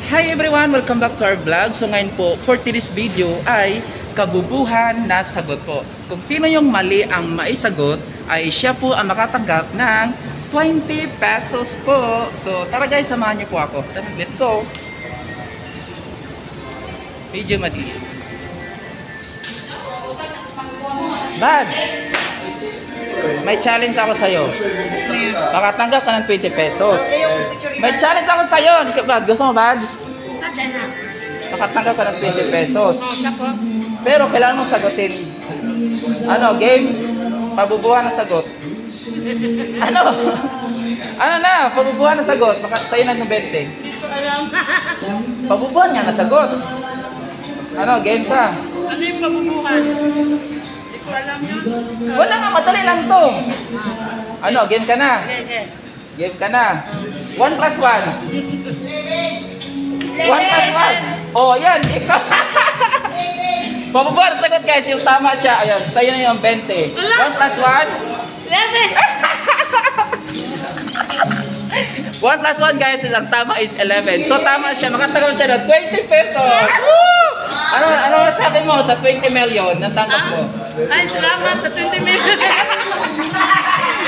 Hi everyone! Welcome back to our vlog. So ngayon po, for today's video ay kabubuhan na sagot po. Kung sino yung mali ang maisagot, ay siya po ang makatanggap ng 20 pesos po. So tara guys, samahan niyo po ako. Tara, let's go! Video madi. Bads! May challenge ako sa'yo. Makatanggap ka ng 20 pesos. May challenge ako sa'yo. Bad, gusto mo, Bad? Makatanggap ka ng 20 pesos. Pero kailangan mo sagutin. Ano, game? Pabubuhan na sagot. Ano? Ano na? Pabubuhan na sagot. Sa'yo na ng 20. Hindi ko alam. Pabubuhan nga na sagot. Ano, game ka? Ano yung pabubuhan? Hindi ko alam yun. Wala nga, madali lang to. Ano, game ka na? Game ka na. 1 plus 1. 1 plus 1. Oh, yan. Ikaw. Pabubuhan na sagot guys. Yung tama siya. Ayan, sa'yo na yung 20. 1 plus 1. 1 plus 1 guys, ang tama is 11. So tama siya, makatanggap siya ng 20 pesos. Woo! Ano masabi mo sa 20 million na tanggap mo? Ay, salamat sa 20 million.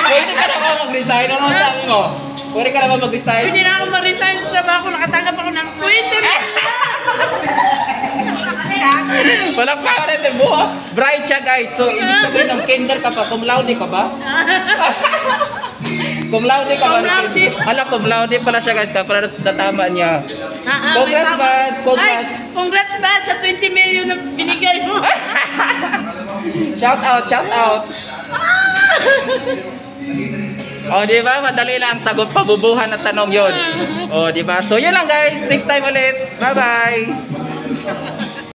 Pwede ka naman mag-resign. Ano masabi mo? Pwede ka naman mag-resign? Pwede na ako mag-resign sa trabaho. Nakatanggap ako ng 20 million. Walang pa rin mo. Bright siya guys. So ibig sabihin ng kinder ka pa. Cum laude ka ba? Cum laude ka ba? Cum laude. Hala, cum laude pala siya guys. Kapag natama niya. Congrats, Bads! Congrats! Ay, congrats, Bads, sa 20 million na binigay mo. Shout out, shout out! O, di ba? Madali lang sagot, pabubuhan na tanong yon. O, di ba? So, yun lang guys. Next time ulit. Bye-bye!